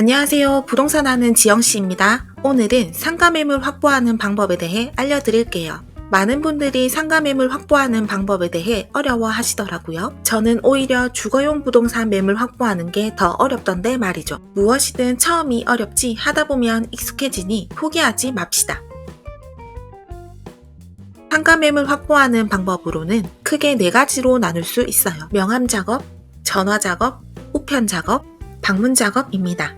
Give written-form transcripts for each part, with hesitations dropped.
안녕하세요. 부동산 아는 지영씨입니다. 오늘은 상가매물 확보하는 방법에 대해 알려드릴게요. 많은 분들이 상가매물 확보하는 방법에 대해 어려워 하시더라고요. 저는 오히려 주거용 부동산 매물 확보하는 게 더 어렵던데 말이죠. 무엇이든 처음이 어렵지 하다 보면 익숙해지니 포기하지 맙시다. 상가매물 확보하는 방법으로는 크게 4가지로 나눌 수 있어요. 명함작업, 전화작업, 우편작업, 방문작업입니다.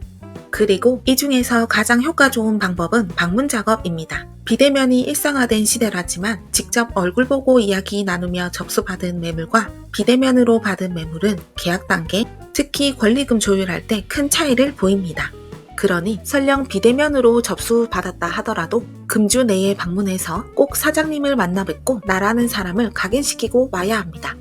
그리고 이 중에서 가장 효과 좋은 방법은 방문작업입니다. 비대면이 일상화된 시대라지만 직접 얼굴 보고 이야기 나누며 접수받은 매물과 비대면으로 받은 매물은 계약 단계, 특히 권리금 조율할 때 큰 차이를 보입니다. 그러니 설령 비대면으로 접수받았다 하더라도 금주 내에 방문해서 꼭 사장님을 만나 뵙고 나라는 사람을 각인시키고 와야 합니다.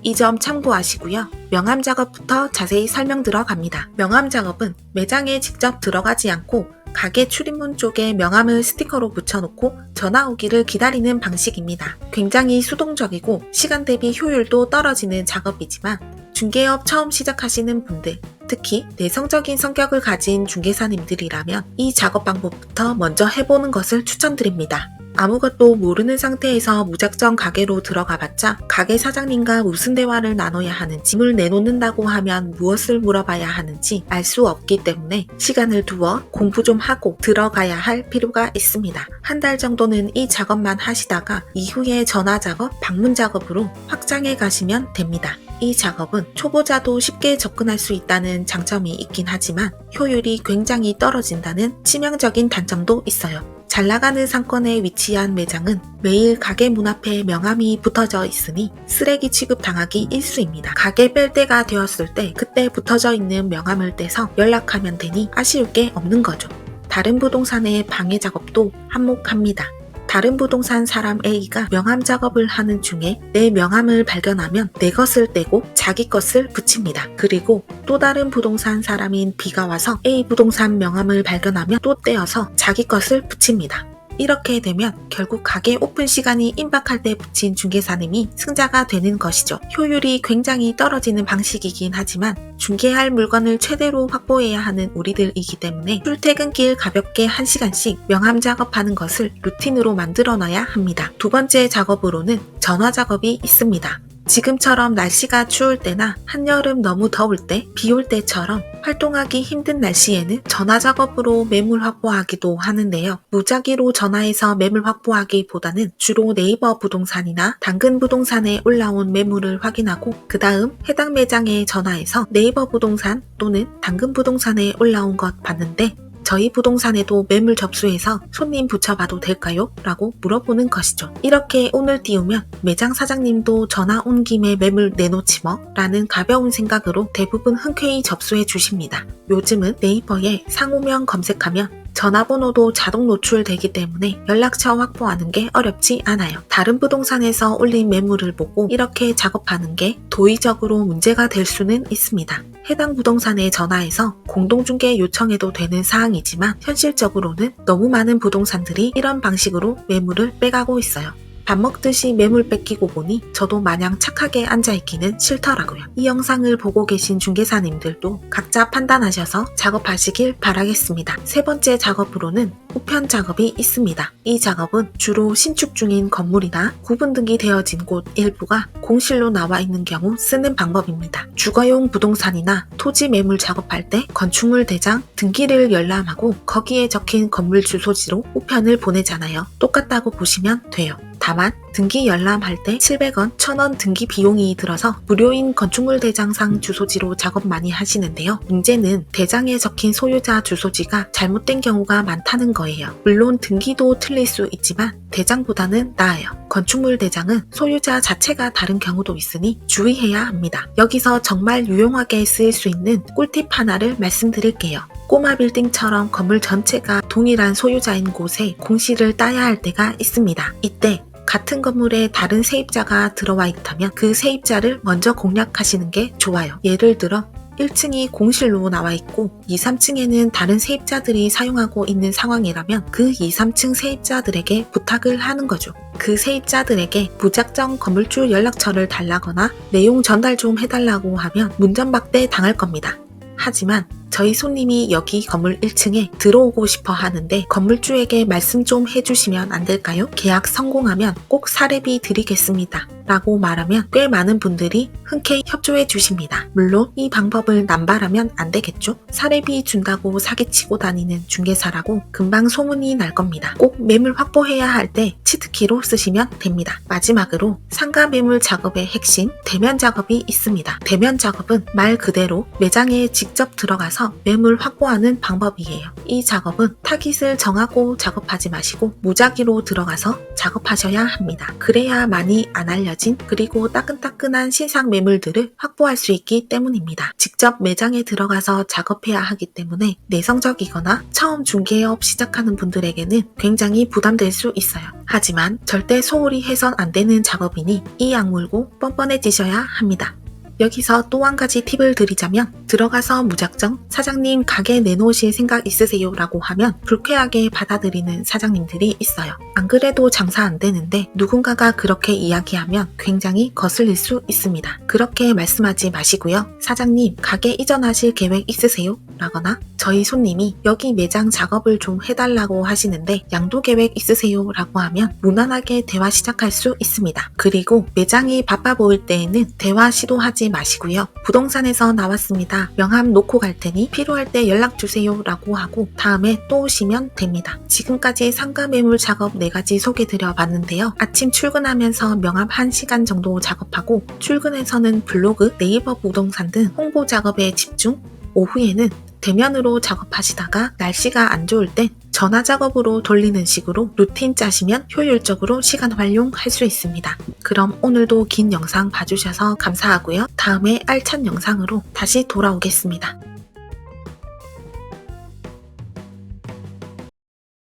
이 점 참고하시고요. 명함 작업부터 자세히 설명 들어갑니다. 명함 작업은 매장에 직접 들어가지 않고 가게 출입문 쪽에 명함을 스티커로 붙여놓고 전화 오기를 기다리는 방식입니다. 굉장히 수동적이고 시간 대비 효율도 떨어지는 작업이지만 중개업 처음 시작하시는 분들, 특히 내성적인 성격을 가진 중개사님들이라면 이 작업 방법부터 먼저 해보는 것을 추천드립니다. 아무것도 모르는 상태에서 무작정 가게로 들어가봤자 가게 사장님과 무슨 대화를 나눠야 하는지, 짐을 내놓는다고 하면 무엇을 물어봐야 하는지 알 수 없기 때문에 시간을 두어 공부 좀 하고 들어가야 할 필요가 있습니다. 한 달 정도는 이 작업만 하시다가 이후에 전화 작업, 방문 작업으로 확장해 가시면 됩니다. 이 작업은 초보자도 쉽게 접근할 수 있다는 장점이 있긴 하지만 효율이 굉장히 떨어진다는 치명적인 단점도 있어요. 잘 나가는 상권에 위치한 매장은 매일 가게 문 앞에 명함이 붙어져 있으니 쓰레기 취급 당하기 일쑤입니다. 가게 뺄 때가 되었을 때 그때 붙어져 있는 명함을 떼서 연락하면 되니 아쉬울 게 없는 거죠. 다른 부동산의 방해 작업도 한몫합니다. 다른 부동산 사람 A가 명함 작업을 하는 중에 내 명함을 발견하면 내 것을 떼고 자기 것을 붙입니다. 그리고 또 다른 부동산 사람인 B가 와서 A 부동산 명함을 발견하면 또 떼어서 자기 것을 붙입니다. 이렇게 되면 결국 가게 오픈 시간이 임박할 때 붙인 중개사님이 승자가 되는 것이죠. 효율이 굉장히 떨어지는 방식이긴 하지만 중개할 물건을 최대로 확보해야 하는 우리들이기 때문에 출퇴근길 가볍게 1시간씩 명함 작업하는 것을 루틴으로 만들어놔야 합니다. 두 번째 작업으로는 전화 작업이 있습니다. 지금처럼 날씨가 추울 때나 한여름 너무 더울 때, 비 올 때처럼 활동하기 힘든 날씨에는 전화 작업으로 매물 확보하기도 하는데요. 무작위로 전화해서 매물 확보하기보다는 주로 네이버 부동산이나 당근 부동산에 올라온 매물을 확인하고 그 다음 해당 매장에 전화해서 네이버 부동산 또는 당근 부동산에 올라온 것 봤는데 저희 부동산에도 매물 접수해서 손님 붙여봐도 될까요? 라고 물어보는 것이죠. 이렇게 오늘 띄우면 매장 사장님도 전화 온 김에 매물 내놓지 뭐 라는 가벼운 생각으로 대부분 흔쾌히 접수해 주십니다. 요즘은 네이버에 상호명 검색하면 전화번호도 자동 노출되기 때문에 연락처 확보하는 게 어렵지 않아요. 다른 부동산에서 올린 매물을 보고 이렇게 작업하는 게 도의적으로 문제가 될 수는 있습니다. 해당 부동산에 전화해서 공동중개 요청해도 되는 사항이지만 현실적으로는 너무 많은 부동산들이 이런 방식으로 매물을 빼가고 있어요. 밥 먹듯이 매물 뺏기고 보니 저도 마냥 착하게 앉아있기는 싫더라고요. 이 영상을 보고 계신 중개사님들도 각자 판단하셔서 작업하시길 바라겠습니다. 세 번째 작업으로는 우편 작업이 있습니다. 이 작업은 주로 신축 중인 건물이나 구분등기 되어진 곳 일부가 공실로 나와 있는 경우 쓰는 방법입니다. 주거용 부동산이나 토지 매물 작업할 때 건축물 대장, 등기를 열람하고 거기에 적힌 건물 주소지로 우편을 보내잖아요. 똑같다고 보시면 돼요. 다만 등기 열람할 때 700원, 1000원 등기 비용이 들어서 무료인 건축물 대장상 주소지로 작업 많이 하시는데요. 문제는 대장에 적힌 소유자 주소지가 잘못된 경우가 많다는 거예요. 물론 등기도 틀릴 수 있지만 대장보다는 나아요. 건축물 대장은 소유자 자체가 다른 경우도 있으니 주의해야 합니다. 여기서 정말 유용하게 쓰일 수 있는 꿀팁 하나를 말씀드릴게요. 꼬마 빌딩처럼 건물 전체가 동일한 소유자인 곳에 공시를 따야 할 때가 있습니다. 이때 같은 건물에 다른 세입자가 들어와 있다면 그 세입자를 먼저 공략하시는 게 좋아요. 예를 들어 1층이 공실로 나와 있고 2, 3층에는 다른 세입자들이 사용하고 있는 상황이라면 그 2, 3층 세입자들에게 부탁을 하는 거죠. 그 세입자들에게 무작정 건물주 연락처를 달라거나 내용 전달 좀 해달라고 하면 문전박대 당할 겁니다. 하지만 저희 손님이 여기 건물 1층에 들어오고 싶어 하는데 건물주에게 말씀 좀 해주시면 안 될까요? 계약 성공하면 꼭 사례비 드리겠습니다. 라고 말하면 꽤 많은 분들이 흔쾌히 협조해 주십니다. 물론 이 방법을 남발하면 안 되겠죠? 사례비 준다고 사기치고 다니는 중개사라고 금방 소문이 날 겁니다. 꼭 매물 확보해야 할 때 치트키로 쓰시면 됩니다. 마지막으로 상가 매물 작업의 핵심 대면 작업이 있습니다. 대면 작업은 말 그대로 매장에 직접 들어가서 매물 확보하는 방법이에요. 이 작업은 타깃을 정하고 작업하지 마시고 무작위로 들어가서 작업하셔야 합니다. 그래야 많이 안 알려진 그리고 따끈따끈한 신상 매물들을 확보할 수 있기 때문입니다. 직접 매장에 들어가서 작업해야 하기 때문에 내성적이거나 처음 중개업 시작하는 분들에게는 굉장히 부담될 수 있어요. 하지만 절대 소홀히 해선 안 되는 작업이니 이 악물고 뻔뻔해지셔야 합니다. 여기서 또 한 가지 팁을 드리자면 들어가서 무작정 사장님 가게 내놓으실 생각 있으세요? 라고 하면 불쾌하게 받아들이는 사장님들이 있어요. 안 그래도 장사 안 되는데 누군가가 그렇게 이야기하면 굉장히 거슬릴 수 있습니다. 그렇게 말씀하지 마시고요. 사장님 가게 이전하실 계획 있으세요? 라거나 저희 손님이 여기 매장 작업을 좀 해달라고 하시는데 양도 계획 있으세요? 라고 하면 무난하게 대화 시작할 수 있습니다. 그리고 매장이 바빠 보일 때에는 대화 시도하지 마시고요. 부동산에서 나왔습니다. 명함 놓고 갈 테니 필요할 때 연락 주세요 라고 하고 다음에 또 오시면 됩니다. 지금까지 상가 매물 작업 4가지 소개드려 봤는데요. 아침 출근하면서 명함 1시간 정도 작업하고 출근해서는 블로그, 네이버 부동산 등 홍보 작업에 집중, 오후에는 대면으로 작업하시다가 날씨가 안 좋을 땐 전화 작업으로 돌리는 식으로 루틴 짜시면 효율적으로 시간 활용할 수 있습니다. 그럼 오늘도 긴 영상 봐주셔서 감사하고요. 다음에 알찬 영상으로 다시 돌아오겠습니다.